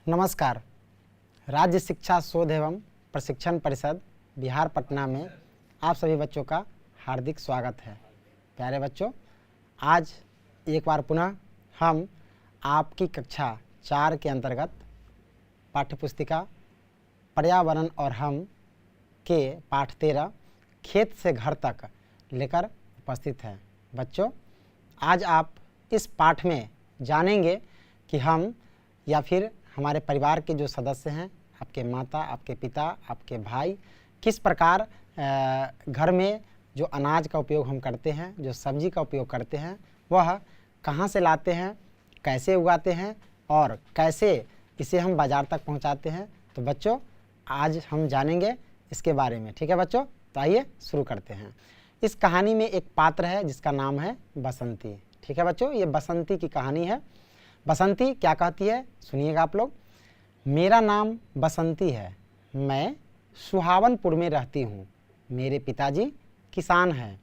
नमस्कार। राज्य शिक्षा शोध एवं प्रशिक्षण परिषद बिहार पटना में आप सभी बच्चों का हार्दिक स्वागत है। प्यारे बच्चों, आज एक बार पुनः हम आपकी कक्षा 4 के अंतर्गत पाठ्यपुस्तिका पर्यावरण और हम के पाठ 13 खेत से घर तक लेकर उपस्थित हैं। बच्चों, आज आप इस पाठ में जानेंगे कि हम या फिर हमारे परिवार के जो सदस्य हैं, आपके माता, आपके पिता, आपके भाई, किस प्रकार घर में जो अनाज का उपयोग हम करते हैं, जो सब्जी का उपयोग करते हैं, वह कहाँ से लाते हैं, कैसे उगाते हैं और कैसे इसे हम बाज़ार तक पहुंचाते हैं। तो बच्चों, आज हम जानेंगे इसके बारे में। ठीक है बच्चों, तो आइए शुरू करते हैं। इस कहानी में एक पात्र है जिसका नाम है बसंती। ठीक है बच्चों, ये बसंती की कहानी है। बसंती क्या कहती है, सुनिएगा आप लोग। मेरा नाम बसंती है, मैं सुहावनपुर में रहती हूँ। मेरे पिताजी किसान हैं।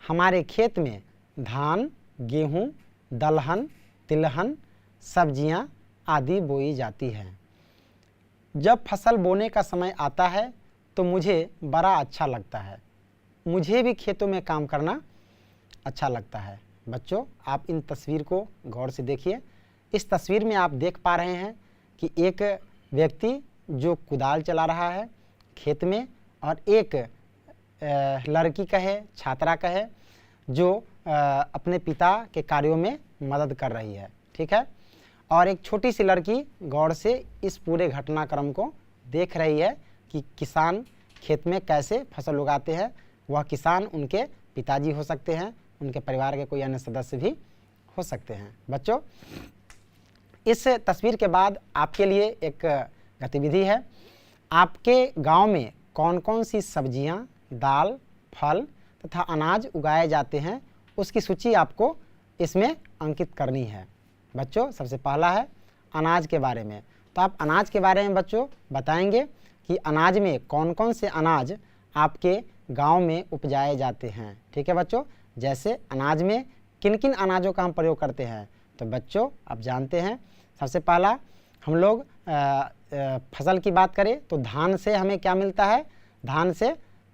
हमारे खेत में धान, गेहूँ, दलहन, तिलहन, सब्जियाँ आदि बोई जाती हैं। जब फसल बोने का समय आता है तो मुझे बड़ा अच्छा लगता है। मुझे भी खेतों में काम करना अच्छा लगता है। बच्चों, आप इन तस्वीर को गौर से देखिए। इस तस्वीर में आप देख पा रहे हैं कि एक व्यक्ति जो कुदाल चला रहा है खेत में, और एक लड़की कहे, छात्रा कहे, जो अपने पिता के कार्यों में मदद कर रही है। ठीक है, और एक छोटी सी लड़की गौर से इस पूरे घटनाक्रम को देख रही है कि किसान खेत में कैसे फसल उगाते हैं। वह किसान उनके पिताजी हो सकते हैं, उनके परिवार के कोई अन्य सदस्य भी हो सकते हैं। बच्चों, इस तस्वीर के बाद आपके लिए एक गतिविधि है। आपके गांव में कौन कौन सी सब्जियां, दाल, फल तथा अनाज उगाए जाते हैं, उसकी सूची आपको इसमें अंकित करनी है। बच्चों, सबसे पहला है अनाज के बारे में। तो आप अनाज के बारे में बच्चों बताएंगे कि अनाज में कौन कौन से अनाज आपके गांव में उपजाए जाते हैं। ठीक है बच्चों, जैसे अनाज में किन किन अनाजों का हम प्रयोग करते हैं। तो बच्चों, आप जानते हैं, सबसे पहला हम लोग फसल की बात करें तो धान से हमें क्या मिलता है। धान से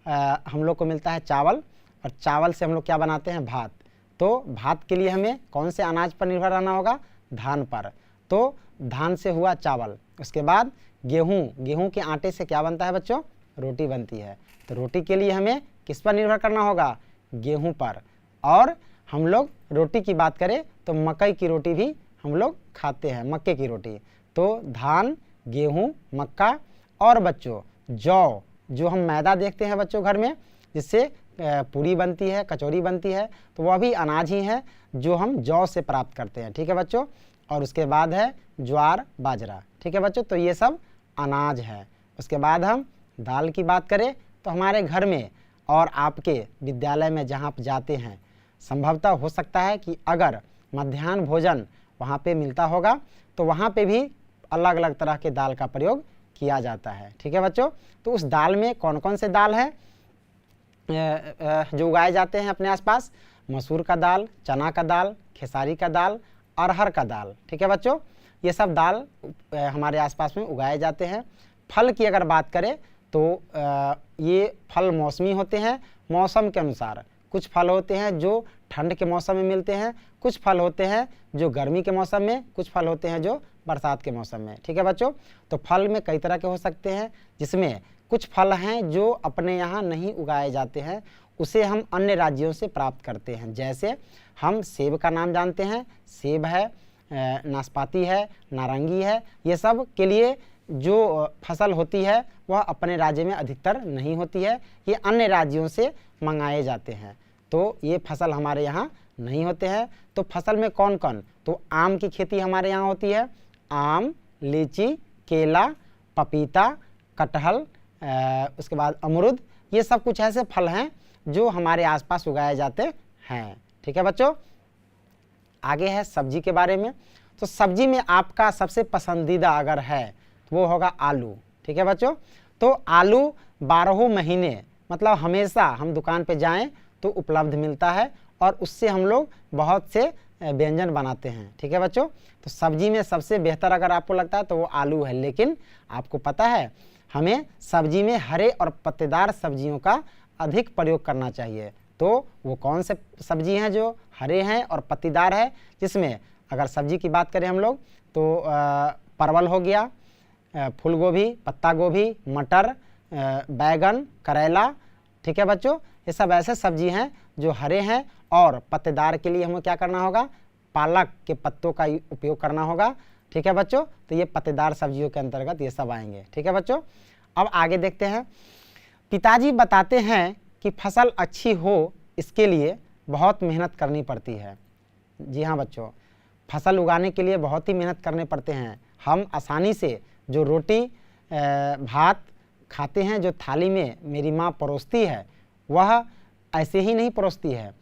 हम लोग को मिलता है चावल, और चावल से हम लोग क्या बनाते हैं, भात। तो भात के लिए हमें कौन से अनाज पर निर्भर रहना होगा, धान पर। तो धान से हुआ चावल। उसके बाद गेहूँ, गेहूँ के आटे से क्या बनता है बच्चों, रोटी बनती है। तो रोटी के लिए हमें किस पर निर्भर करना होगा, गेहूँ पर। और हम लोग रोटी की बात करें तो मकई की रोटी भी हम लोग खाते हैं, मक्के की रोटी। तो धान, गेहूँ, मक्का, और बच्चों जौ, जो हम मैदा देखते हैं बच्चों घर में, जिससे पूरी बनती है, कचौरी बनती है, तो वह भी अनाज ही है जो हम जौ से प्राप्त करते हैं। ठीक है बच्चों, और उसके बाद है ज्वार, बाजरा। ठीक है बच्चों, तो ये सब अनाज है। उसके बाद हम दाल की बात करें तो हमारे घर में और आपके विद्यालय में जहाँ आप जाते हैं, संभवतः हो सकता है कि अगर मध्याह्न भोजन वहाँ पे मिलता होगा तो वहाँ पे भी अलग अलग तरह के दाल का प्रयोग किया जाता है। ठीक है बच्चों, तो उस दाल में कौन कौन से दाल है जो उगाए जाते हैं अपने आसपास। मसूर का दाल, चना का दाल, खेसारी का दाल, अरहर का दाल। ठीक है बच्चों, ये सब दाल हमारे आसपास में उगाए जाते हैं। फल की अगर बात करें तो ये फल मौसमी होते हैं, मौसम के अनुसार। कुछ फल होते हैं जो ठंड के मौसम में मिलते हैं, कुछ फल होते हैं जो गर्मी के मौसम में, कुछ फल होते हैं जो बरसात के मौसम में। ठीक है बच्चों, तो फल में कई तरह के हो सकते हैं, जिसमें कुछ फल हैं जो अपने यहाँ नहीं उगाए जाते हैं, उसे हम अन्य राज्यों से प्राप्त करते हैं। जैसे हम सेब का नाम जानते हैं, सेब है, नाशपाती है, नारंगी है। ये सब के लिए जो फसल होती है वह अपने राज्य में अधिकतर नहीं होती है, ये अन्य राज्यों से मंगाए जाते हैं। तो ये फसल हमारे यहाँ नहीं होते हैं। तो फसल में कौन कौन, तो आम की खेती हमारे यहाँ होती है। आम, लीची, केला, पपीता, कटहल, उसके बाद अमरूद, ये सब कुछ ऐसे फल हैं जो हमारे आसपास उगाए जाते हैं। ठीक है बच्चों, आगे है सब्जी के बारे में। तो सब्जी में आपका सबसे पसंदीदा अगर है तो वो होगा आलू। ठीक है बच्चों, तो आलू 12 महीने, मतलब हमेशा हम दुकान पे जाएं तो उपलब्ध मिलता है, और उससे हम लोग बहुत से व्यंजन बनाते हैं। ठीक है बच्चों, तो सब्जी में सबसे बेहतर अगर आपको लगता है तो वो आलू है, लेकिन आपको पता है हमें सब्जी में हरे और पत्तेदार सब्जियों का अधिक प्रयोग करना चाहिए। तो वो कौन से सब्जी हैं जो हरे हैं और पत्तीदार है, जिसमें अगर सब्जी की बात करें हम लोग तो परवल हो गया, फूल गोभी, पत्ता गोभी, मटर, बैगन, करेला। ठीक है बच्चों, ये सब ऐसे सब्जी हैं जो हरे हैं और पत्तेदार के लिए हमें क्या करना होगा, पालक के पत्तों का उपयोग करना होगा। ठीक है बच्चों, तो ये पत्तेदार सब्जियों के अंतर्गत ये सब आएंगे। ठीक है बच्चों, अब आगे देखते हैं। पिताजी बताते हैं कि फसल अच्छी हो इसके लिए बहुत मेहनत करनी पड़ती है। जी हाँ बच्चों, फसल उगाने के लिए बहुत ही मेहनत करने पड़ते हैं। हम आसानी से जो रोटी भात खाते हैं, जो थाली में मेरी माँ परोसती है, वह ऐसे ही नहीं परोसती है,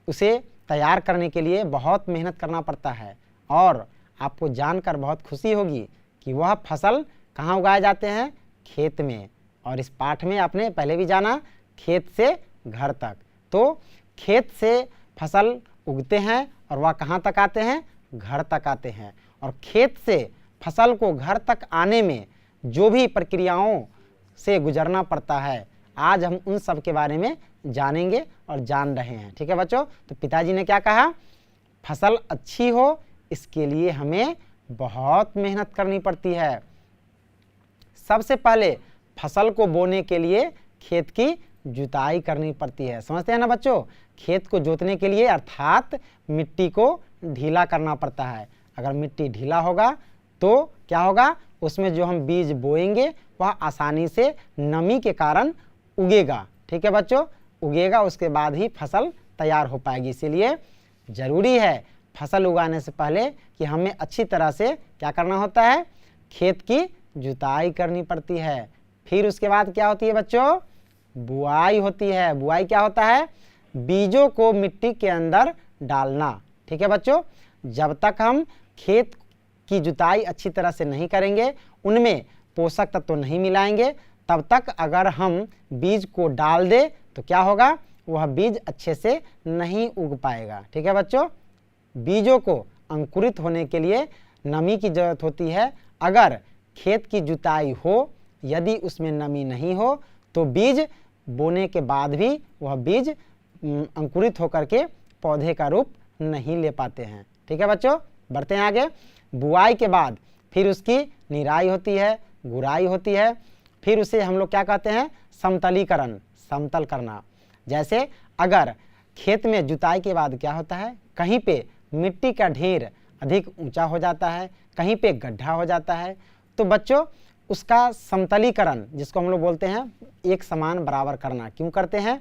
उसे तैयार करने के लिए बहुत मेहनत करना पड़ता है। और आपको जानकर बहुत खुशी होगी कि वह फसल कहाँ उगाए जाते हैं, खेत में। और इस पाठ में आपने पहले भी जाना, खेत से घर तक। तो खेत से फसल उगते हैं और वह कहाँ तक आते हैं, घर तक आते हैं। और खेत से फसल को घर तक आने में जो भी प्रक्रियाओं से गुजरना पड़ता है, आज हम उन सब के बारे में जानेंगे और जान रहे हैं। ठीक है बच्चों, तो पिताजी ने क्या कहा, फसल अच्छी हो इसके लिए हमें बहुत मेहनत करनी पड़ती है। सबसे पहले फसल को बोने के लिए खेत की जुताई करनी पड़ती है। समझते हैं ना बच्चों, खेत को जोतने के लिए अर्थात मिट्टी को ढीला करना पड़ता है। अगर मिट्टी ढीला होगा तो क्या होगा, उसमें जो हम बीज बोएंगे वह आसानी से नमी के कारण उगेगा। ठीक है बच्चों, उगेगा, उसके बाद ही फसल तैयार हो पाएगी। इसीलिए ज़रूरी है फसल उगाने से पहले कि हमें अच्छी तरह से क्या करना होता है, खेत की जुताई करनी पड़ती है। फिर उसके बाद क्या होती है बच्चों, बुआई होती है। बुआई क्या होता है, बीजों को मिट्टी के अंदर डालना। ठीक है बच्चों, जब तक हम खेत की जुताई अच्छी तरह से नहीं करेंगे, उनमें पोषक तत्व तो नहीं मिलाएंगे, तब तक अगर हम बीज को डाल दें तो क्या होगा, वह बीज अच्छे से नहीं उग पाएगा। ठीक है बच्चों, बीजों को अंकुरित होने के लिए नमी की जरूरत होती है। अगर खेत की जुताई हो, यदि उसमें नमी नहीं हो तो बीज बोने के बाद भी वह बीज अंकुरित होकर के पौधे का रूप नहीं ले पाते हैं। ठीक है बच्चों, बढ़ते हैं आगे। बुआई के बाद फिर उसकी निराई होती है, गुड़ाई होती है, फिर उसे हम लोग क्या कहते हैं, समतलीकरण, समतल करना। जैसे अगर खेत में जुताई के बाद क्या होता है, कहीं पे मिट्टी का ढेर अधिक ऊंचा हो जाता है, कहीं पे गड्ढा हो जाता है, तो बच्चों उसका समतलीकरण, जिसको हम लोग बोलते हैं एक समान बराबर करना। क्यों करते हैं,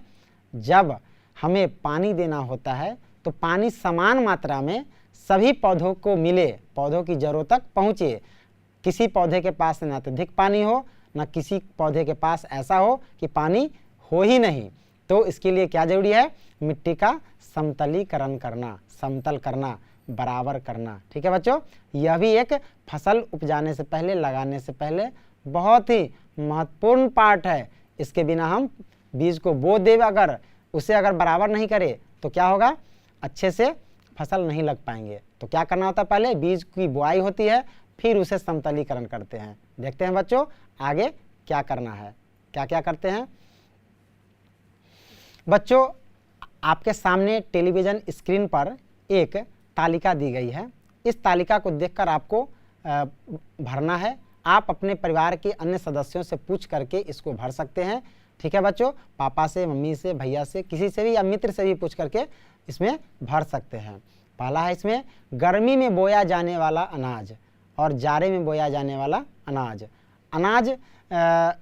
जब हमें पानी देना होता है तो पानी समान मात्रा में सभी पौधों को मिले, पौधों की जड़ों तक पहुँचे। किसी पौधे के पास न अत्यधिक पानी हो, न किसी पौधे के पास ऐसा हो कि पानी हो ही नहीं। तो इसके लिए क्या जरूरी है, मिट्टी का समतलीकरण करना, समतल करना, बराबर करना। ठीक है बच्चों, यह भी एक फसल उपजाने से पहले, लगाने से पहले बहुत ही महत्वपूर्ण पार्ट है। इसके बिना हम बीज को बो दे, अगर उसे अगर बराबर नहीं करे तो क्या होगा, अच्छे से फसल नहीं लग पाएंगे। तो क्या करना होता है, पहले बीज की बुआई होती है, फिर उसे समतलीकरण करते हैं। देखते हैं बच्चों आगे क्या करना है, क्या क्या करते हैं। बच्चों आपके सामने टेलीविज़न स्क्रीन पर एक तालिका दी गई है। इस तालिका को देखकर आपको भरना है। आप अपने परिवार के अन्य सदस्यों से पूछ करके इसको भर सकते हैं। ठीक है बच्चों, पापा से, मम्मी से, भैया से, किसी से भी या मित्र से भी पूछ करके इसमें भर सकते हैं। पहला है इसमें गर्मी में बोया जाने वाला अनाज और जाड़े में बोया जाने वाला अनाज। अनाज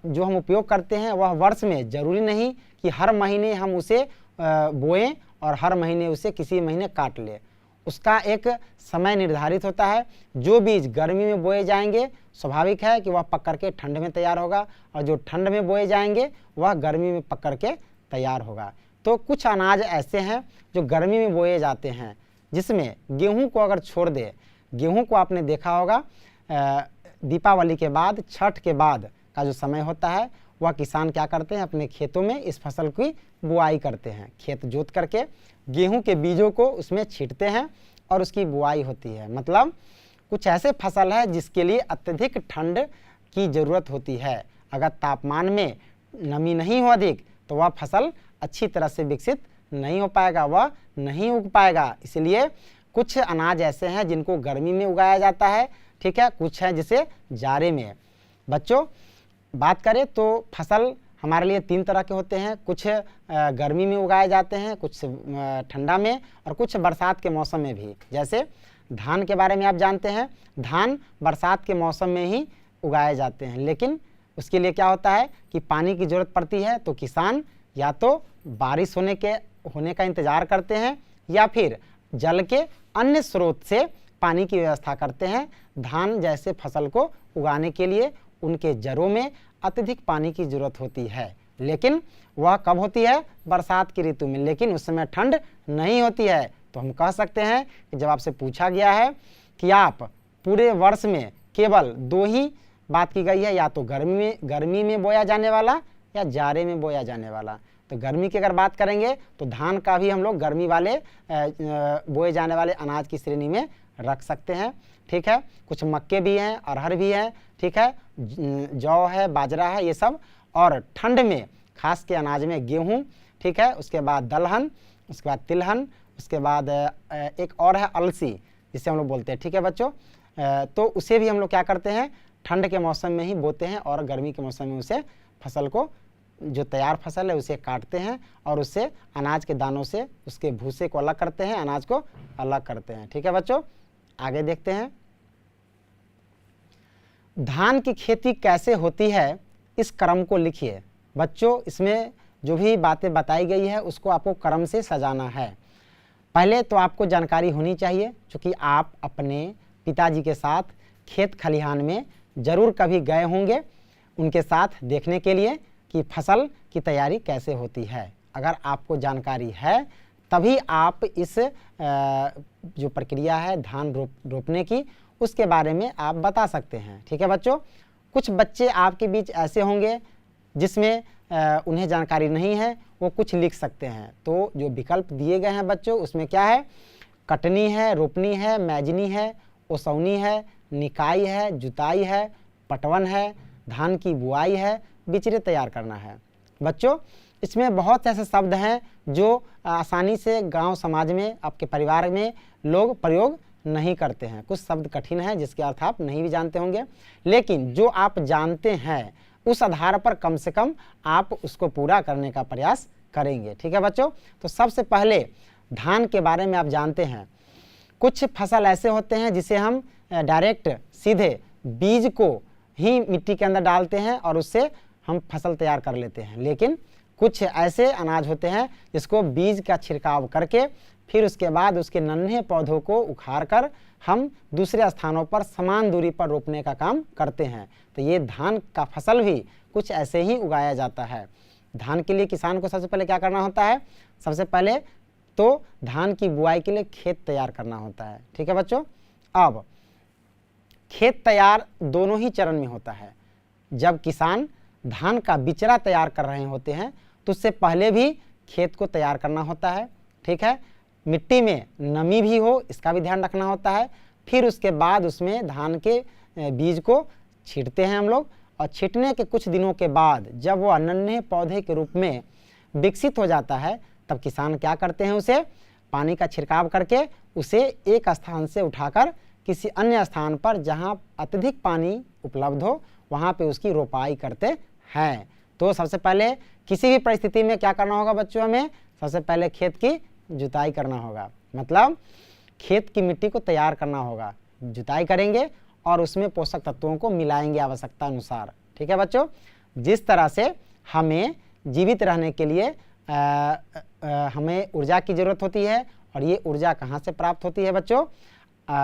जो हम उपयोग करते हैं वह वर्ष में, ज़रूरी नहीं कि हर महीने हम उसे बोएं और हर महीने उसे किसी महीने काट लें। उसका एक समय निर्धारित होता है। जो बीज गर्मी में बोए जाएंगे स्वाभाविक है कि वह पक करके ठंड में तैयार होगा, और जो ठंड में बोए जाएंगे वह गर्मी में पक करके तैयार होगा। तो कुछ अनाज ऐसे हैं जो गर्मी में बोए जाते हैं, जिसमें गेहूं को अगर छोड़ दे, गेहूं को आपने देखा होगा दीपावली के बाद, छठ के बाद का जो समय होता है, वह किसान क्या करते हैं, अपने खेतों में इस फसल की बुआई करते हैं। खेत जोत करके गेहूं के बीजों को उसमें छींटते हैं और उसकी बुआई होती है। मतलब कुछ ऐसे फसल है जिसके लिए अत्यधिक ठंड की ज़रूरत होती है। अगर तापमान में नमी नहीं हो अधिक तो वह फसल अच्छी तरह से विकसित नहीं हो पाएगा, वह नहीं उग पाएगा। इसलिए कुछ अनाज ऐसे हैं जिनको गर्मी में उगाया जाता है, ठीक है, कुछ है जिसे जाड़े में। बच्चों बात करें तो फसल हमारे लिए 3 तरह के होते हैं। कुछ गर्मी में उगाए जाते हैं, कुछ ठंडा में और कुछ बरसात के मौसम में भी। जैसे धान के बारे में आप जानते हैं, धान बरसात के मौसम में ही उगाए जाते हैं, लेकिन उसके लिए क्या होता है कि पानी की ज़रूरत पड़ती है। तो किसान या तो बारिश होने का इंतज़ार करते हैं या फिर जल के अन्य स्रोत से पानी की व्यवस्था करते हैं। धान जैसे फसल को उगाने के लिए उनके जड़ों में अत्यधिक पानी की ज़रूरत होती है, लेकिन वह कब होती है? बरसात की ऋतु में, लेकिन उस समय ठंड नहीं होती है। तो हम कह सकते हैं कि जब आपसे पूछा गया है कि आप पूरे वर्ष में केवल 2 ही बात की गई है, या तो गर्मी में बोया जाने वाला या जाड़े में बोया जाने वाला। तो गर्मी की अगर बात करेंगे तो धान का भी हम लोग गर्मी वाले बोए जाने वाले अनाज की श्रेणी में रख सकते हैं, ठीक है। कुछ मक्के भी हैं, अरहर भी हैं, ठीक है, जौ है, बाजरा है, ये सब। और ठंड में खास के अनाज में गेहूं, ठीक है, उसके बाद दलहन, उसके बाद तिलहन, उसके बाद एक और है अलसी जिसे हम लोग बोलते हैं, ठीक है बच्चों। तो उसे भी हम लोग क्या करते हैं, ठंड के मौसम में ही बोते हैं और गर्मी के मौसम में उसे फसल को, जो तैयार फसल है उसे काटते हैं और उससे अनाज के दानों से उसके भूसे को अलग करते हैं, अनाज को अलग करते हैं, ठीक है बच्चों। आगे देखते हैं, धान की खेती कैसे होती है, इस क्रम को लिखिए। बच्चों इसमें जो भी बातें बताई गई है उसको आपको क्रम से सजाना है। पहले तो आपको जानकारी होनी चाहिए, क्योंकि आप अपने पिताजी के साथ खेत खलिहान में ज़रूर कभी गए होंगे उनके साथ देखने के लिए कि फसल की तैयारी कैसे होती है। अगर आपको जानकारी है तभी आप इस जो प्रक्रिया है धान रोपने की उसके बारे में आप बता सकते हैं, ठीक है बच्चों। कुछ बच्चे आपके बीच ऐसे होंगे जिसमें उन्हें जानकारी नहीं है, वो कुछ लिख सकते हैं। तो जो विकल्प दिए गए हैं बच्चों उसमें क्या है, कटनी है, रोपनी है, मैजनी है, ओसौनी है, निकाई है, जुताई है, पटवन है, धान की बुआई है, बिचरे तैयार करना है। बच्चों इसमें बहुत ऐसे शब्द हैं जो आसानी से गांव समाज में, आपके परिवार में लोग प्रयोग नहीं करते हैं। कुछ शब्द कठिन हैं जिसके अर्थ आप नहीं भी जानते होंगे, लेकिन जो आप जानते हैं उस आधार पर कम से कम आप उसको पूरा करने का प्रयास करेंगे, ठीक है बच्चों। तो सबसे पहले धान के बारे में आप जानते हैं, कुछ फसल ऐसे होते हैं जिसे हम डायरेक्ट सीधे बीज को ही मिट्टी के अंदर डालते हैं और उससे हम फसल तैयार कर लेते हैं, लेकिन कुछ ऐसे अनाज होते हैं जिसको बीज का छिड़काव करके फिर उसके बाद उसके नन्हे पौधों को उखाड़ कर हम दूसरे स्थानों पर समान दूरी पर रोपने का काम करते हैं। तो ये धान का फसल भी कुछ ऐसे ही उगाया जाता है। धान के लिए किसान को सबसे पहले क्या करना होता है, सबसे पहले तो धान की बुआई के लिए खेत तैयार करना होता है, ठीक है बच्चों। अब खेत तैयार दोनों ही चरण में होता है। जब किसान धान का बिचरा तैयार कर रहे होते हैं तो उससे पहले भी खेत को तैयार करना होता है, ठीक है। मिट्टी में नमी भी हो इसका भी ध्यान रखना होता है। फिर उसके बाद उसमें धान के बीज को छींटते हैं हम लोग, और छींटने के कुछ दिनों के बाद जब वो नन्हे पौधे के रूप में विकसित हो जाता है तब किसान क्या करते हैं, उसे पानी का छिड़काव करके उसे एक स्थान से उठाकर किसी अन्य स्थान पर जहाँ अत्यधिक पानी उपलब्ध हो वहाँ पे उसकी रोपाई करते हैं। तो सबसे पहले किसी भी परिस्थिति में क्या करना होगा बच्चों, हमें सबसे पहले खेत की जुताई करना होगा, मतलब खेत की मिट्टी को तैयार करना होगा। जुताई करेंगे और उसमें पोषक तत्वों को मिलाएंगे आवश्यकता अनुसार, ठीक है बच्चों। जिस तरह से हमें जीवित रहने के लिए हमें ऊर्जा की ज़रूरत होती है, और ये ऊर्जा कहाँ से प्राप्त होती है बच्चों,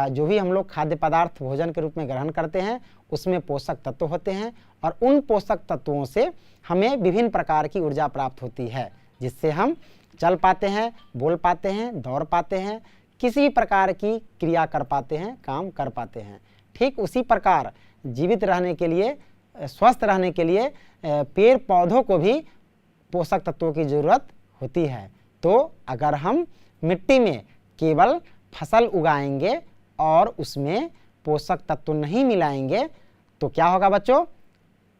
जो भी हम लोग खाद्य पदार्थ भोजन के रूप में ग्रहण करते हैं उसमें पोषक तत्व होते हैं, और उन पोषक तत्वों से हमें विभिन्न प्रकार की ऊर्जा प्राप्त होती है जिससे हम चल पाते हैं, बोल पाते हैं, दौड़ पाते हैं, किसी भी प्रकार की क्रिया कर पाते हैं, काम कर पाते हैं। ठीक उसी प्रकार जीवित रहने के लिए, स्वस्थ रहने के लिए पेड़ पौधों को भी पोषक तत्वों की ज़रूरत होती है। तो अगर हम मिट्टी में केवल फसल उगाएंगे और उसमें पोषक तत्व नहीं मिलाएंगे तो क्या होगा बच्चों,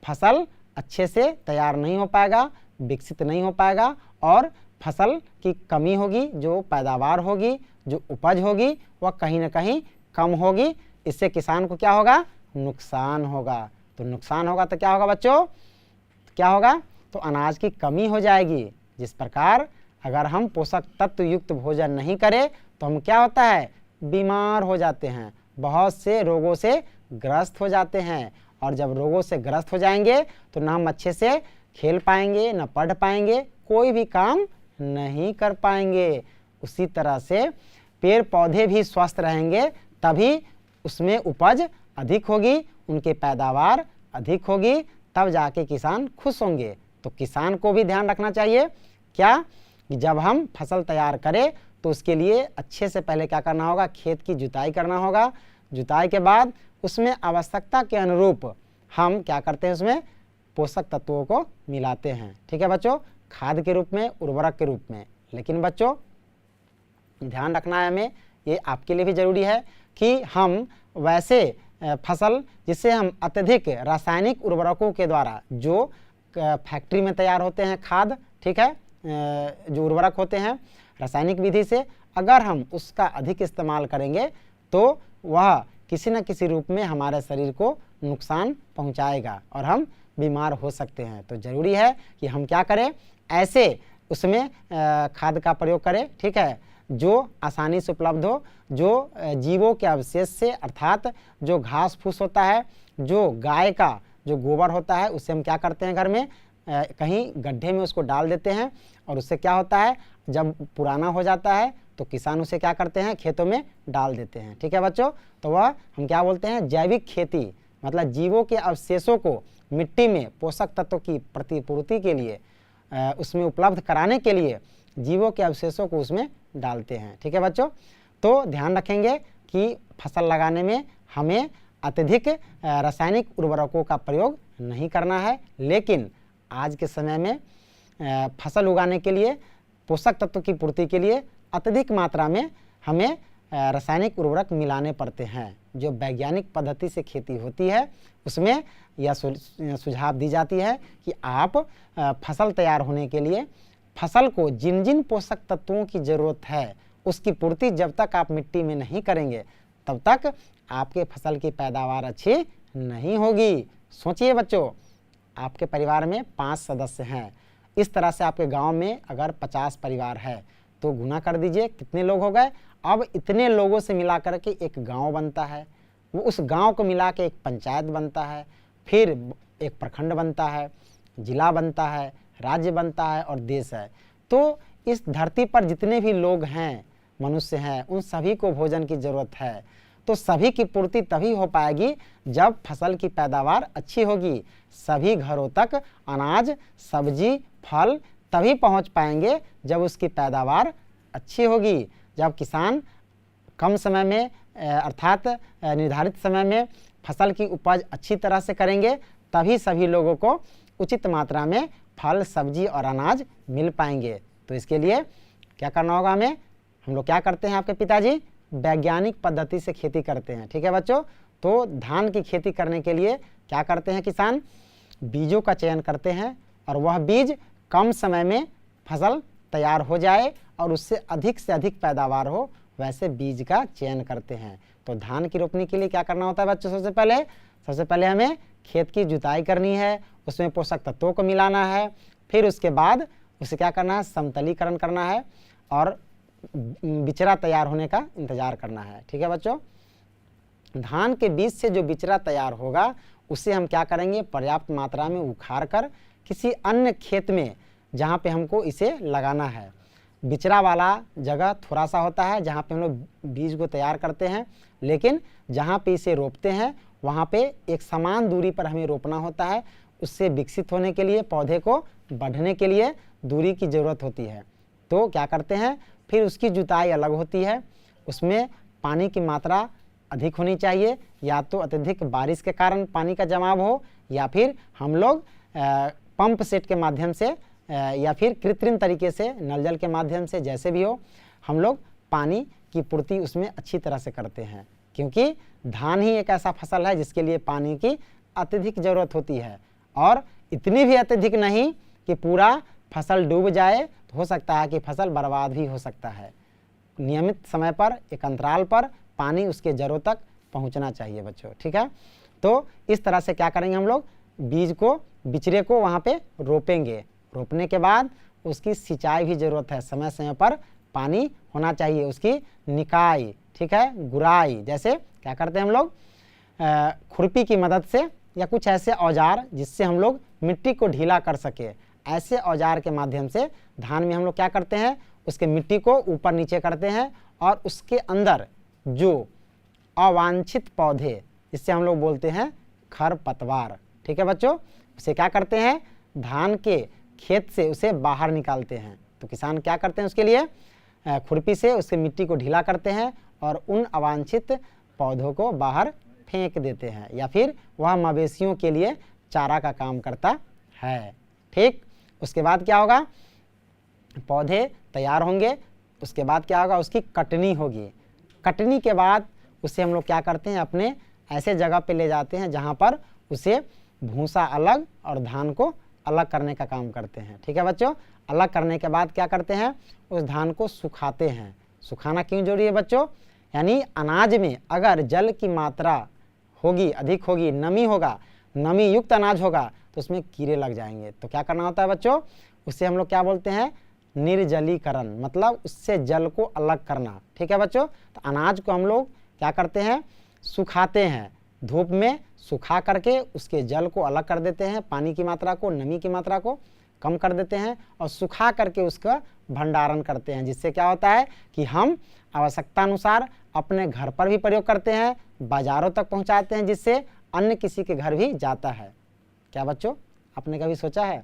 फसल अच्छे से तैयार नहीं हो पाएगा, विकसित नहीं हो पाएगा और फसल की कमी होगी, जो पैदावार होगी, जो उपज होगी वह कहीं ना कहीं कम होगी। इससे किसान को क्या होगा, नुकसान होगा। तो नुकसान होगा तो क्या होगा बच्चों, क्या होगा, तो अनाज की कमी हो जाएगी। जिस प्रकार अगर हम पोषक तत्व युक्त भोजन नहीं करें तो हम क्या होता है, बीमार हो जाते हैं, बहुत से रोगों से ग्रस्त हो जाते हैं। और जब रोगों से ग्रस्त हो जाएंगे तो ना हम अच्छे से खेल पाएंगे, ना पढ़ पाएंगे, कोई भी काम नहीं कर पाएंगे। उसी तरह से पेड़ पौधे भी स्वस्थ रहेंगे तभी उसमें उपज अधिक होगी, उनके पैदावार अधिक होगी, तब जाके किसान खुश होंगे। तो किसान को भी ध्यान रखना चाहिए क्या, कि जब हम फसल तैयार करें तो उसके लिए अच्छे से पहले क्या करना होगा, खेत की जुताई करना होगा। जुताई के बाद उसमें आवश्यकता के अनुरूप हम क्या करते हैं, उसमें पोषक तत्वों को मिलाते हैं। ठीक है बच्चों, खाद के रूप में, उर्वरक के रूप में। लेकिन बच्चों ध्यान रखना है हमें, ये आपके लिए भी ज़रूरी है कि हम वैसे फसल जिससे हम अत्यधिक रासायनिक उर्वरकों के द्वारा, जो फैक्ट्री में तैयार होते हैं खाद, ठीक है, जो उर्वरक होते हैं रासायनिक विधि से, अगर हम उसका अधिक इस्तेमाल करेंगे तो वह किसी न किसी रूप में हमारे शरीर को नुकसान पहुंचाएगा और हम बीमार हो सकते हैं। तो ज़रूरी है कि हम क्या करें, ऐसे उसमें खाद का प्रयोग करें, ठीक है, जो आसानी से उपलब्ध हो, जो जीवों के अवशेष से, अर्थात जो घास फूस होता है, जो गाय का जो गोबर होता है, उससे हम क्या करते हैं, घर में कहीं गड्ढे में उसको डाल देते हैं और उससे क्या होता है, जब पुराना हो जाता है तो किसान उसे क्या करते हैं, खेतों में डाल देते हैं। ठीक है बच्चों, तो वह हम क्या बोलते हैं, जैविक खेती, मतलब जीवों के अवशेषों को मिट्टी में पोषक तत्वों की प्रतिपूर्ति के लिए, उसमें उपलब्ध कराने के लिए जीवों के अवशेषों को उसमें डालते हैं। ठीक है बच्चों, तो ध्यान रखेंगे कि फसल लगाने में हमें अत्यधिक रासायनिक उर्वरकों का प्रयोग नहीं करना है। लेकिन आज के समय में फसल उगाने के लिए, पोषक तत्व की पूर्ति के लिए अत्यधिक मात्रा में हमें रासायनिक उर्वरक मिलाने पड़ते हैं। जो वैज्ञानिक पद्धति से खेती होती है उसमें यह सुझाव दी जाती है कि आप फसल तैयार होने के लिए फसल को जिन जिन पोषक तत्वों की ज़रूरत है उसकी पूर्ति जब तक आप मिट्टी में नहीं करेंगे तब तक आपके फसल की पैदावार अच्छी नहीं होगी। सोचिए बच्चों, आपके परिवार में 5 सदस्य हैं, इस तरह से आपके गांव में अगर 50 परिवार है तो गुना कर दीजिए, कितने लोग हो गए। अब इतने लोगों से मिला कर के एक गांव बनता है, वो उस गांव को मिला के एक पंचायत बनता है, फिर एक प्रखंड बनता है, जिला बनता है, राज्य बनता है और देश है। तो इस धरती पर जितने भी लोग हैं, मनुष्य हैं, उन सभी को भोजन की ज़रूरत है। तो सभी की पूर्ति तभी हो पाएगी जब फसल की पैदावार अच्छी होगी। सभी घरों तक अनाज, सब्जी, फल तभी पहुंच पाएंगे जब उसकी पैदावार अच्छी होगी। जब किसान कम समय में, अर्थात निर्धारित समय में फसल की उपज अच्छी तरह से करेंगे तभी सभी लोगों को उचित मात्रा में फल, सब्जी और अनाज मिल पाएंगे। तो इसके लिए क्या करना होगा हमें, हम लोग क्या करते हैं, आपके पिताजी वैज्ञानिक पद्धति से खेती करते हैं। ठीक है बच्चों, तो धान की खेती करने के लिए क्या करते हैं किसान, बीजों का चयन करते हैं और वह बीज कम समय में फसल तैयार हो जाए और उससे से अधिक पैदावार हो, वैसे बीज का चयन करते हैं। तो धान की रोपनी के लिए क्या करना होता है बच्चों, सबसे पहले हमें खेत की जुताई करनी है, उसमें पोषक तत्वों को मिलाना है, फिर उसके बाद उसे क्या करना है, समतलीकरण करना है और बिचरा तैयार होने का इंतजार करना है। ठीक है बच्चों, धान के बीज से जो बिचरा तैयार होगा उसे हम क्या करेंगे, पर्याप्त मात्रा में उखाड़ कर किसी अन्य खेत में जहाँ पे हमको इसे लगाना है। बिचरा वाला जगह थोड़ा सा होता है जहाँ पे हम लोग बीज को तैयार करते हैं, लेकिन जहाँ पे इसे रोपते हैं वहाँ पे एक समान दूरी पर हमें रोपना होता है। उससे विकसित होने के लिए, पौधे को बढ़ने के लिए दूरी की ज़रूरत होती है। तो क्या करते हैं, फिर उसकी जुताई अलग होती है, उसमें पानी की मात्रा अधिक होनी चाहिए, या तो अत्यधिक बारिश के कारण पानी का जमाव हो, या फिर हम लोग पंप सेट के माध्यम से या फिर कृत्रिम तरीके से नल जल के माध्यम से, जैसे भी हो, हम लोग पानी की पूर्ति उसमें अच्छी तरह से करते हैं, क्योंकि धान ही एक ऐसा फसल है जिसके लिए पानी की अत्यधिक ज़रूरत होती है, और इतनी भी अत्यधिक नहीं कि पूरा फसल डूब जाए, तो हो सकता है कि फसल बर्बाद भी हो सकता है। नियमित समय पर, एक अंतराल पर पानी उसके जड़ों तक पहुंचना चाहिए बच्चों, ठीक है। तो इस तरह से क्या करेंगे हम लोग, बीज को, बिचड़े को वहाँ पे रोपेंगे। रोपने के बाद उसकी सिंचाई भी ज़रूरत है, समय समय पर पानी होना चाहिए, उसकी निकाई, ठीक है, गुड़ाई। जैसे क्या करते हैं हम लोग, खुरपी की मदद से या कुछ ऐसे औजार जिससे हम लोग मिट्टी को ढीला कर सके, ऐसे औजार के माध्यम से धान में हम लोग क्या करते हैं, उसके मिट्टी को ऊपर नीचे करते हैं, और उसके अंदर जो अवांछित पौधे, जिससे हम लोग बोलते हैं खरपतवार, ठीक है बच्चों, उसे क्या करते हैं, धान के खेत से उसे बाहर निकालते हैं। तो किसान क्या करते हैं, उसके लिए खुरपी से उसके मिट्टी को ढीला करते हैं और उन अवांछित पौधों को बाहर फेंक देते हैं, या फिर वह मवेशियों के लिए चारा का काम करता है, ठीक। उसके बाद क्या होगा, पौधे तैयार होंगे, उसके बाद क्या होगा, उसकी कटनी होगी। कटनी के बाद उसे हम लोग क्या करते हैं, अपने ऐसे जगह पे ले जाते हैं जहाँ पर उसे भूसा अलग और धान को अलग करने का काम करते हैं, ठीक है बच्चों। अलग करने के बाद क्या करते हैं, उस धान को सुखाते हैं। सुखाना क्यों जरूरी है बच्चों, यानी अनाज में अगर जल की मात्रा होगी, अधिक होगी, नमी होगा, नमी युक्त अनाज होगा, तो उसमें कीड़े लग जाएंगे। तो क्या करना होता है बच्चों, उससे हम लोग क्या बोलते हैं, निर्जलीकरण, मतलब उससे जल को अलग करना, ठीक है बच्चों। तो अनाज को हम लोग क्या करते हैं, सुखाते हैं, धूप में सुखा करके उसके जल को अलग कर देते हैं, पानी की मात्रा को, नमी की मात्रा को कम कर देते हैं, और सुखा करके उसका भंडारण करते हैं, जिससे क्या होता है कि हम आवश्यकता अनुसार अपने घर पर भी प्रयोग करते हैं, बाज़ारों तक पहुंचाते हैं, जिससे अन्य किसी के घर भी जाता है। क्या बच्चों, आपने कभी सोचा है,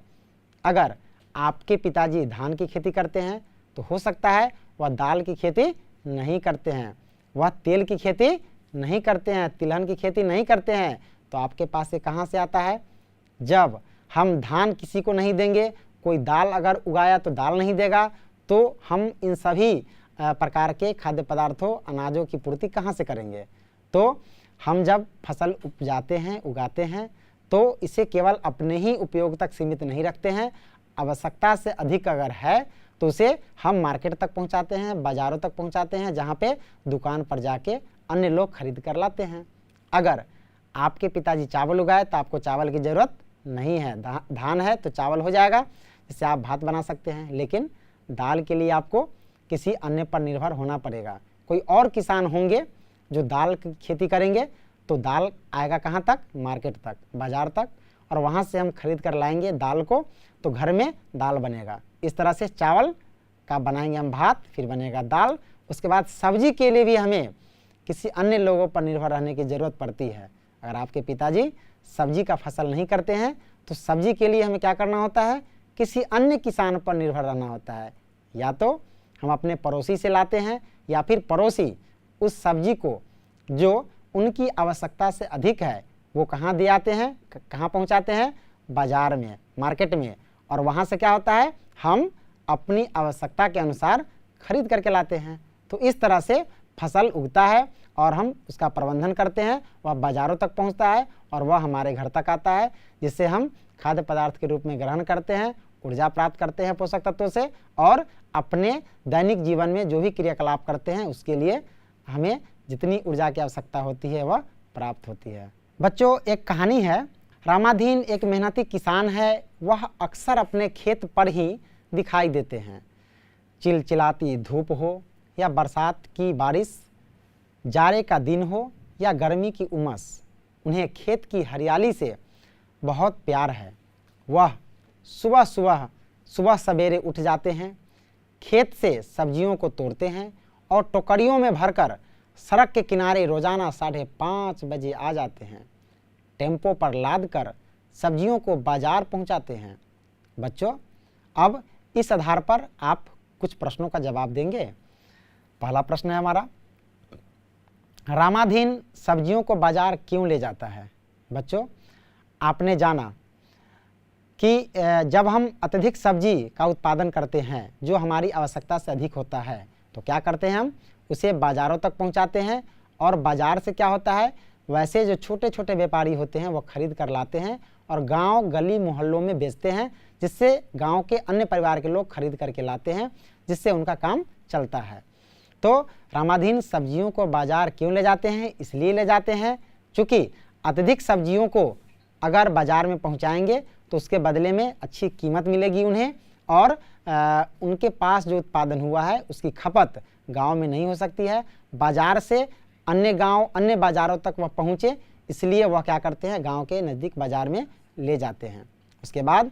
अगर आपके पिताजी धान की खेती करते हैं तो हो सकता है वह दाल की खेती नहीं करते हैं, वह तेल की खेती नहीं करते हैं, तिलहन की खेती नहीं करते हैं, तो आपके पास ये कहाँ से आता है। जब हम धान किसी को नहीं देंगे, कोई दाल अगर उगाया तो दाल नहीं देगा, तो हम इन सभी प्रकार के खाद्य पदार्थों, अनाजों की पूर्ति कहाँ से करेंगे। तो हम जब फसल उपजाते हैं, उगाते हैं, तो इसे केवल अपने ही उपयोग तक सीमित नहीं रखते हैं, आवश्यकता से अधिक अगर है तो उसे हम मार्केट तक पहुंचाते हैं, बाज़ारों तक पहुंचाते हैं, जहां पे दुकान पर जाके अन्य लोग खरीद कर लाते हैं। अगर आपके पिताजी चावल उगाए तो आपको चावल की ज़रूरत नहीं है, धान है तो चावल हो जाएगा, जिससे आप भात बना सकते हैं, लेकिन दाल के लिए आपको किसी अन्य पर निर्भर होना पड़ेगा। कोई और किसान होंगे जो दाल की खेती करेंगे, तो दाल आएगा कहाँ तक, मार्केट तक, बाज़ार तक, और वहाँ से हम खरीद कर लाएंगे दाल को, तो घर में दाल बनेगा। इस तरह से चावल का बनाएंगे हम भात, फिर बनेगा दाल। उसके बाद सब्जी के लिए भी हमें किसी अन्य लोगों पर निर्भर रहने की ज़रूरत पड़ती है। अगर आपके पिताजी सब्जी का फसल नहीं करते हैं तो सब्जी के लिए हमें क्या करना होता है, किसी अन्य किसान पर निर्भर रहना होता है। या तो हम अपने पड़ोसी से लाते हैं, या फिर पड़ोसी उस सब्जी को जो उनकी आवश्यकता से अधिक है वो कहाँ दे आते हैं, कहाँ पहुँचाते हैं, बाज़ार में, मार्केट में, और वहाँ से क्या होता है, हम अपनी आवश्यकता के अनुसार खरीद करके लाते हैं। तो इस तरह से फसल उगता है और हम उसका प्रबंधन करते हैं, वह बाज़ारों तक पहुंचता है और वह हमारे घर तक आता है, जिससे हम खाद्य पदार्थ के रूप में ग्रहण करते हैं, ऊर्जा प्राप्त करते हैं पोषक तत्वों से, और अपने दैनिक जीवन में जो भी क्रियाकलाप करते हैं उसके लिए हमें जितनी ऊर्जा की आवश्यकता होती है वह प्राप्त होती है। बच्चों, एक कहानी है। रामाधीन एक मेहनती किसान है, वह अक्सर अपने खेत पर ही दिखाई देते हैं। चिलचिलाती धूप हो या बरसात की बारिश, जाड़े का दिन हो या गर्मी की उमस, उन्हें खेत की हरियाली से बहुत प्यार है। वह सुबह सवेरे उठ जाते हैं, खेत से सब्जियों को तोड़ते हैं और टोकरियों में भरकर सड़क के किनारे रोजाना 5:30 बजे आ जाते हैं। टेम्पो पर लाद कर सब्जियों को बाजार पहुंचाते हैं। बच्चों, अब इस आधार पर आप कुछ प्रश्नों का जवाब देंगे। पहला प्रश्न है हमारा, रामाधीन सब्जियों को बाजार क्यों ले जाता है। बच्चों, आपने जाना कि जब हम अत्यधिक सब्जी का उत्पादन करते हैं जो हमारी आवश्यकता से अधिक होता है, तो क्या करते हैं, हम उसे बाज़ारों तक पहुंचाते हैं और बाज़ार से क्या होता है, वैसे जो छोटे छोटे व्यापारी होते हैं वो खरीद कर लाते हैं और गांव गली मोहल्लों में बेचते हैं, जिससे गांव के अन्य परिवार के लोग खरीद करके लाते हैं, जिससे उनका काम चलता है। तो रामाधीन सब्जियों को बाज़ार क्यों ले जाते हैं? इसलिए ले जाते हैं क्योंकि अत्यधिक सब्जियों को अगर बाज़ार में पहुंचाएंगे तो उसके बदले में अच्छी कीमत मिलेगी उन्हें, और उनके पास जो उत्पादन हुआ है उसकी खपत गांव में नहीं हो सकती है, बाज़ार से अन्य गांव अन्य बाज़ारों तक वह पहुँचे, इसलिए वह क्या करते हैं, गांव के नज़दीक बाज़ार में ले जाते हैं। उसके बाद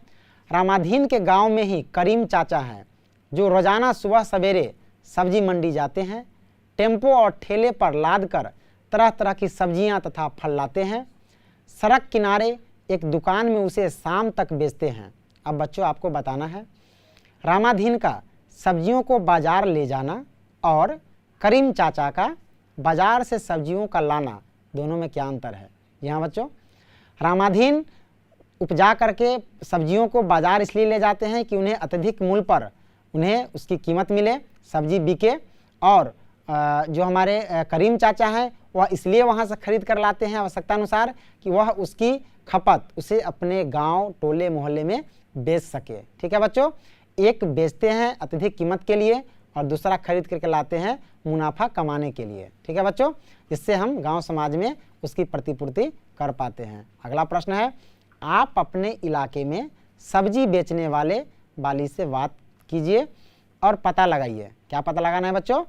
रामाधीन के गांव में ही करीम चाचा हैं जो रोज़ाना सुबह सवेरे सब्जी मंडी जाते हैं, टेम्पो और ठेले पर लाद कर तरह तरह की सब्जियां तथा फल लाते हैं, सड़क किनारे एक दुकान में उसे शाम तक बेचते हैं। अब बच्चों आपको बताना है रामाधीन का सब्जियों को बाज़ार ले जाना और करीम चाचा का बाज़ार से सब्जियों का लाना, दोनों में क्या अंतर है। यहाँ बच्चों रामाधीन उपजा करके सब्जियों को बाज़ार इसलिए ले जाते हैं कि उन्हें अत्यधिक मूल्य पर उन्हें उसकी कीमत मिले, सब्जी बिके, और जो हमारे करीम चाचा हैं वह इसलिए वहाँ से खरीद कर लाते हैं आवश्यकता अनुसार कि वह उसकी खपत उसे अपने गांव टोले मोहल्ले में बेच सके। ठीक है बच्चों, एक बेचते हैं अत्यधिक कीमत के लिए और दूसरा खरीद करके लाते हैं मुनाफा कमाने के लिए। ठीक है बच्चों, जिससे हम गांव समाज में उसकी प्रतिपूर्ति कर पाते हैं। अगला प्रश्न है, आप अपने इलाके में सब्जी बेचने वाली से बात कीजिए और पता लगाइए। क्या पता लगाना है बच्चों?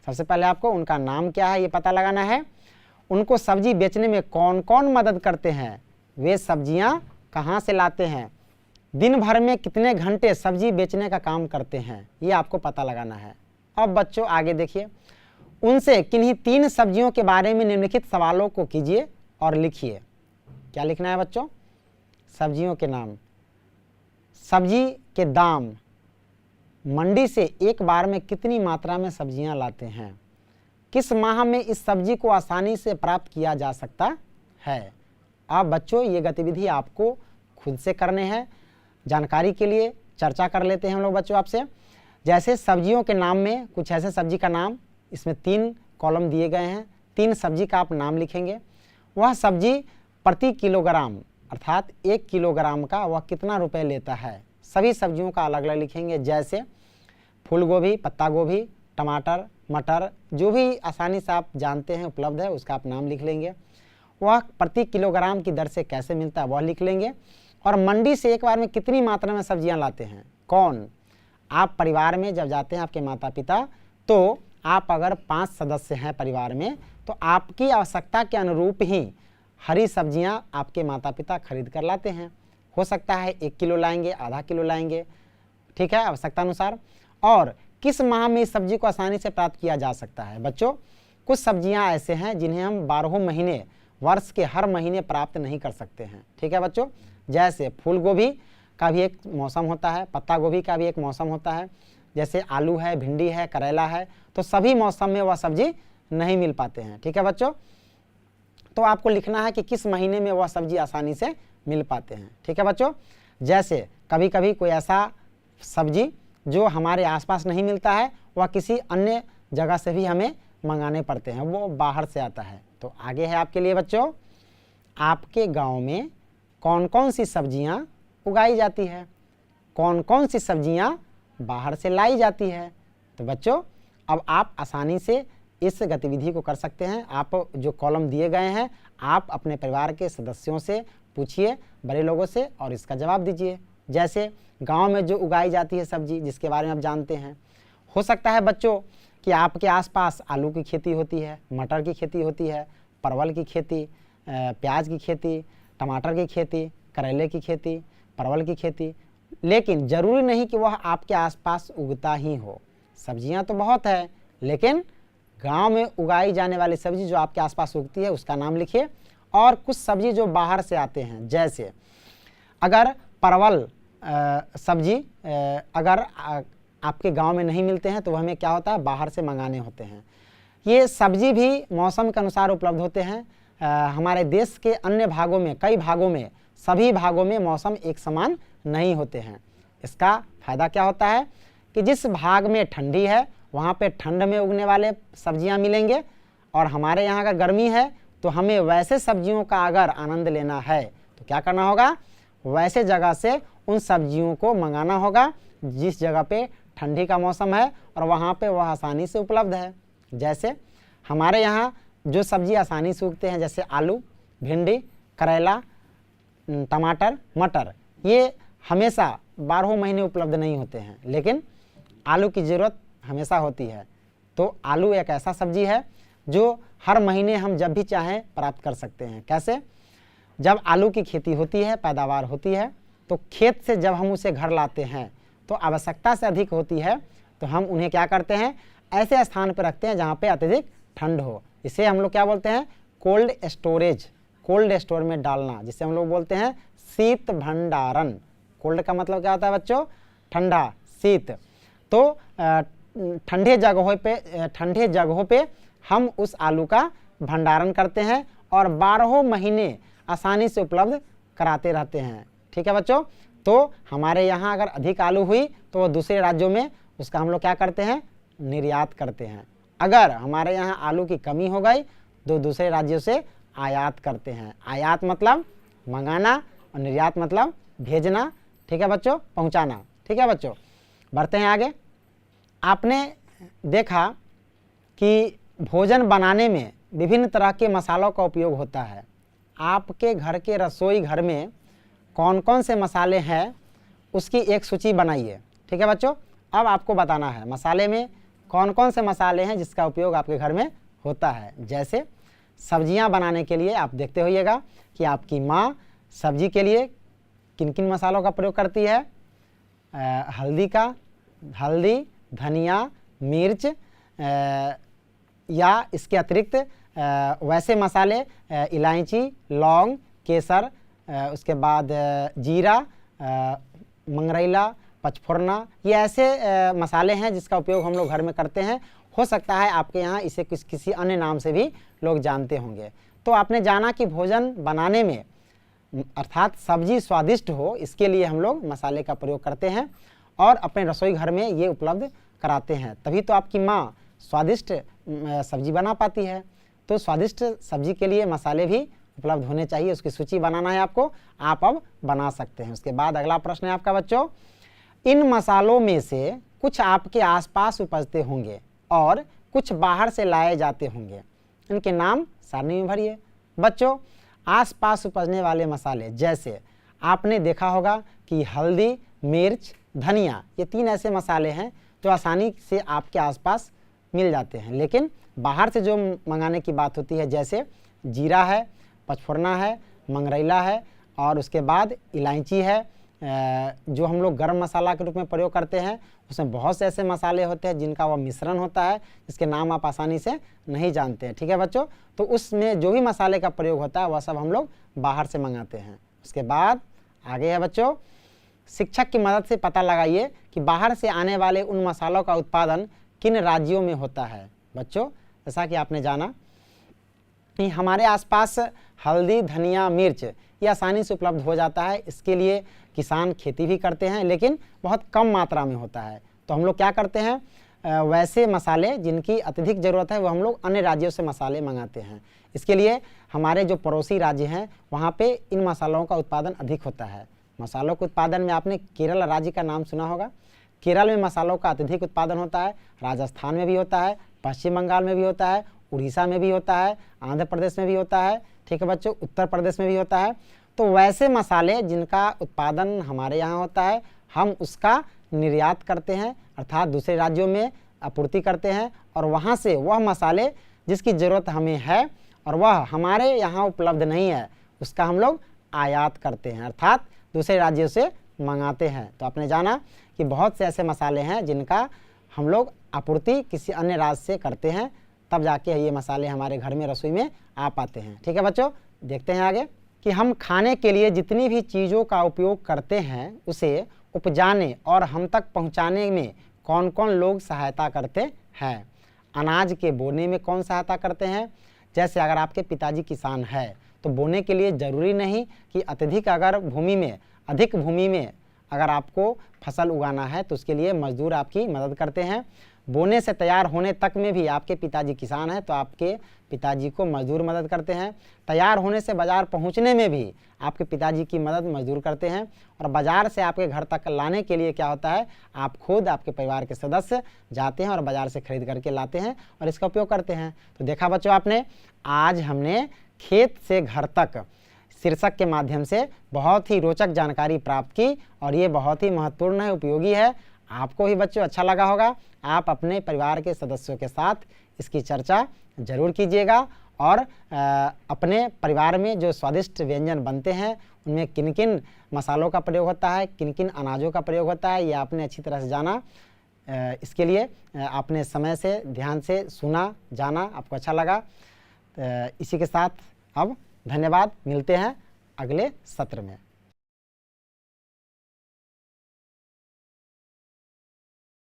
सबसे पहले आपको उनका नाम क्या है ये पता लगाना है, उनको सब्जी बेचने में कौन कौन मदद करते हैं, वे सब्जियां कहां से लाते हैं, दिन भर में कितने घंटे सब्जी बेचने का काम करते हैं, ये आपको पता लगाना है। अब बच्चों आगे देखिए, उनसे किन्हीं 3 सब्जियों के बारे में निम्नलिखित सवालों को कीजिए और लिखिए। क्या लिखना है बच्चों? सब्जियों के नाम, सब्जी के दाम, मंडी से एक बार में कितनी मात्रा में सब्जियां लाते हैं, किस माह में इस सब्जी को आसानी से प्राप्त किया जा सकता है। अब बच्चों ये गतिविधि आपको खुद से करने हैं। जानकारी के लिए चर्चा कर लेते हैं हम लोग बच्चों आपसे। जैसे सब्जियों के नाम में कुछ ऐसे सब्जी का नाम, इसमें 3 कॉलम दिए गए हैं, 3 सब्जी का आप नाम लिखेंगे। वह सब्जी प्रति किलोग्राम अर्थात 1 किलोग्राम का वह कितना रुपए लेता है, सभी सब्जियों का अलग अलग लिखेंगे। जैसे फूल गोभी, पत्ता गोभी, टमाटर, मटर, जो भी आसानी से आप जानते हैं उपलब्ध है उसका आप नाम लिख लेंगे। वह प्रति किलोग्राम की दर से कैसे मिलता है वह लिख लेंगे। और मंडी से एक बार में कितनी मात्रा में सब्जियां लाते हैं, कौन। आप परिवार में जब जाते हैं आपके माता पिता, तो आप अगर 5 सदस्य हैं परिवार में तो आपकी आवश्यकता के अनुरूप ही हरी सब्जियां आपके माता पिता खरीद कर लाते हैं। हो सकता है 1 किलो लाएंगे, आधा किलो लाएंगे, ठीक है, आवश्यकता अनुसार। और किस माह में इस सब्जी को आसानी से प्राप्त किया जा सकता है। बच्चों कुछ सब्जियां ऐसे हैं जिन्हें हम 12 महीने वर्ष के हर महीने प्राप्त नहीं कर सकते हैं। ठीक है बच्चों, जैसे फूल गोभी का भी एक मौसम होता है, पत्ता गोभी का भी एक मौसम होता है, जैसे आलू है, भिंडी है, करेला है, तो सभी मौसम में वह सब्जी नहीं मिल पाते हैं। ठीक है बच्चों, तो आपको लिखना है कि किस महीने में वह सब्जी आसानी से मिल पाते हैं। ठीक है बच्चों, जैसे कभी कभी कोई ऐसा सब्जी जो हमारे आसपास नहीं मिलता है वह किसी अन्य जगह से भी हमें मंगाने पड़ते हैं, वो बाहर से आता है। तो आगे है आपके लिए बच्चों, आपके गांव में कौन कौन सी सब्जियां उगाई जाती है, कौन कौन सी सब्जियां बाहर से लाई जाती है। तो बच्चों अब आप आसानी से इस गतिविधि को कर सकते हैं। आप जो कॉलम दिए गए हैं आप अपने परिवार के सदस्यों से पूछिए, बड़े लोगों से, और इसका जवाब दीजिए। जैसे गांव में जो उगाई जाती है सब्जी जिसके बारे में आप जानते हैं, हो सकता है बच्चों कि आपके आसपास आलू की खेती होती है, मटर की खेती होती है, परवल की खेती, प्याज की खेती, टमाटर की खेती, करेले की खेती, परवल की खेती, लेकिन ज़रूरी नहीं कि वह आपके आसपास उगता ही हो। सब्जियां तो बहुत है, लेकिन गांव में उगाई जाने वाली सब्जी जो आपके आसपास उगती है उसका नाम लिखिए। और कुछ सब्जी जो बाहर से आते हैं, जैसे अगर परवल सब्जी अगर आपके गांव में नहीं मिलते हैं तो वह हमें क्या होता है, बाहर से मंगाने होते हैं। ये सब्जी भी मौसम के अनुसार उपलब्ध होते हैं। हमारे देश के अन्य भागों में, कई भागों में, सभी भागों में मौसम एक समान नहीं होते हैं। इसका फ़ायदा क्या होता है कि जिस भाग में ठंडी है वहाँ पे ठंड में उगने वाले सब्जियाँ मिलेंगे, और हमारे यहाँ अगर गर्मी है तो हमें वैसे सब्जियों का अगर आनंद लेना है तो क्या करना होगा, वैसे जगह से उन सब्जियों को मंगाना होगा जिस जगह पे ठंडी का मौसम है और वहाँ पे वह आसानी से उपलब्ध है। जैसे हमारे यहाँ जो सब्जी आसानी से उगते हैं जैसे आलू, भिंडी, करेला, टमाटर, मटर, ये हमेशा 12 महीने उपलब्ध नहीं होते हैं, लेकिन आलू की ज़रूरत हमेशा होती है। तो आलू एक ऐसा सब्जी है जो हर महीने हम जब भी चाहें प्राप्त कर सकते हैं। कैसे? जब आलू की खेती होती है, पैदावार होती है, तो खेत से जब हम उसे घर लाते हैं तो आवश्यकता से अधिक होती है, तो हम उन्हें क्या करते हैं, ऐसे स्थान पर रखते हैं जहाँ पे अत्यधिक ठंड हो। इसे हम लोग क्या बोलते हैं, कोल्ड स्टोरेज, कोल्ड स्टोर में डालना, जिसे हम लोग बोलते हैं शीत भंडारण। कोल्ड का मतलब क्या होता है बच्चों, ठंडा, शीत। तो ठंडे जगहों पे हम उस आलू का भंडारण करते हैं और 12 महीने आसानी से उपलब्ध कराते रहते हैं। ठीक है बच्चों? तो हमारे यहाँ अगर अधिक आलू हुई तो वो दूसरे राज्यों में उसका हम लोग क्या करते हैं, निर्यात करते हैं। अगर हमारे यहाँ आलू की कमी हो गई तो दूसरे राज्यों से आयात करते हैं। आयात मतलब मंगाना और निर्यात मतलब भेजना। ठीक है बच्चों, पहुँचाना। ठीक है बच्चों, बढ़ते हैं आगे। आपने देखा कि भोजन बनाने में विभिन्न तरह के मसालों का उपयोग होता है। आपके घर के रसोई घर में कौन कौन से मसाले हैं उसकी एक सूची बनाइए। ठीक है बच्चों, अब आपको बताना है मसाले में कौन कौन से मसाले हैं जिसका उपयोग आपके घर में होता है। जैसे सब्जियां बनाने के लिए आप देखते होइएगा कि आपकी माँ सब्जी के लिए किन किन मसालों का प्रयोग करती है। हल्दी, धनिया, मिर्च, या इसके अतिरिक्त वैसे मसाले इलायची, लौंग, केसर, उसके बाद जीरा, मंगरैला, पचफोरना, ये ऐसे मसाले हैं जिसका उपयोग हम लोग घर में करते हैं। हो सकता है आपके यहाँ इसे किसी अन्य नाम से भी लोग जानते होंगे। तो आपने जाना कि भोजन बनाने में अर्थात सब्जी स्वादिष्ट हो, इसके लिए हम लोग मसाले का प्रयोग करते हैं और अपने रसोई घर में ये उपलब्ध कराते हैं। तभी तो आपकी माँ स्वादिष्ट सब्जी बना पाती है। तो स्वादिष्ट सब्जी के लिए मसाले भी उपलब्ध होने चाहिए। उसकी सूची बनाना है आपको, आप अब बना सकते हैं। उसके बाद अगला प्रश्न है आपका बच्चों, इन मसालों में से कुछ आपके आसपास उपजते होंगे और कुछ बाहर से लाए जाते होंगे। इनके नाम सारणी में भरिए। बच्चों, आसपास उपजने वाले मसाले जैसे आपने देखा होगा कि हल्दी, मिर्च, धनिया, ये 3 ऐसे मसाले हैं जो आसानी से आपके आसपास मिल जाते हैं। लेकिन बाहर से जो मंगाने की बात होती है, जैसे जीरा है, पचफोरना है, मंगरैला है और उसके बाद इलायची है, जो हम लोग गरम मसाला के रूप में प्रयोग करते हैं। उसमें बहुत से ऐसे मसाले होते हैं जिनका वह मिश्रण होता है, जिसके नाम आप आसानी से नहीं जानते हैं। ठीक है बच्चों, तो उसमें जो भी मसाले का प्रयोग होता है वह सब हम लोग बाहर से मंगाते हैं। उसके बाद आगे है बच्चों, शिक्षक की मदद से पता लगाइए कि बाहर से आने वाले उन मसालों का उत्पादन किन राज्यों में होता है। बच्चों, जैसा कि आपने जाना कि हमारे आसपास हल्दी, धनिया, मिर्च ये आसानी से उपलब्ध हो जाता है। इसके लिए किसान खेती भी करते हैं, लेकिन बहुत कम मात्रा में होता है। तो हम लोग क्या करते हैं, वैसे मसाले जिनकी अत्यधिक ज़रूरत है वो हम लोग अन्य राज्यों से मसाले मंगाते हैं। इसके लिए हमारे जो पड़ोसी राज्य हैं वहाँ पे इन मसालों का उत्पादन अधिक होता है। मसालों के उत्पादन में आपने केरल राज्य का नाम सुना होगा। केरल में मसालों का अत्यधिक उत्पादन होता है, राजस्थान में भी होता है, पश्चिम बंगाल में भी होता है, उड़ीसा में भी होता है, आंध्र प्रदेश में भी होता है। ठीक है बच्चों, उत्तर प्रदेश में भी होता है। तो वैसे मसाले जिनका उत्पादन हमारे यहाँ होता है, हम उसका निर्यात करते हैं, अर्थात दूसरे राज्यों में आपूर्ति करते हैं और वहाँ से वह मसाले जिसकी ज़रूरत हमें है और वह हमारे यहाँ उपलब्ध नहीं है, उसका हम लोग आयात करते हैं, अर्थात दूसरे राज्यों से मंगाते हैं। तो आपने जाना कि बहुत से ऐसे मसाले हैं जिनका हम लोग आपूर्ति किसी अन्य राज्य से करते हैं, तब जाके ये मसाले हमारे घर में रसोई में आ पाते हैं। ठीक है बच्चों, देखते हैं आगे कि हम खाने के लिए जितनी भी चीज़ों का उपयोग करते हैं उसे उपजाने और हम तक पहुंचाने में कौन कौन लोग सहायता करते हैं। अनाज के बोने में कौन सहायता करते हैं, जैसे अगर आपके पिताजी किसान है तो बोने के लिए ज़रूरी नहीं कि अत्यधिक अधिक भूमि में अगर आपको फसल उगाना है तो उसके लिए मजदूर आपकी मदद करते हैं। बोने से तैयार होने तक में भी आपके पिताजी किसान हैं तो आपके पिताजी को मजदूर मदद करते हैं। तैयार होने से बाज़ार पहुंचने में भी आपके पिताजी की मदद मजदूर करते हैं। और बाज़ार से आपके घर तक लाने के लिए क्या होता है, आप खुद आपके परिवार के सदस्य जाते हैं और बाज़ार से खरीद करके लाते हैं और इसका उपयोग करते हैं। तो देखा बच्चों आपने, आज हमने खेत से घर तक शीर्षक के माध्यम से बहुत ही रोचक जानकारी प्राप्त की और ये बहुत ही महत्वपूर्ण है, उपयोगी है। आपको भी बच्चों अच्छा लगा होगा। आप अपने परिवार के सदस्यों के साथ इसकी चर्चा जरूर कीजिएगा और अपने परिवार में जो स्वादिष्ट व्यंजन बनते हैं उनमें किन किन मसालों का प्रयोग होता है, किन किन अनाजों का प्रयोग होता है, ये आपने अच्छी तरह से जाना। इसके लिए आपने समय से ध्यान से सुना, जाना, आपको अच्छा लगा। इसी के साथ अब धन्यवाद, मिलते हैं अगले सत्र में।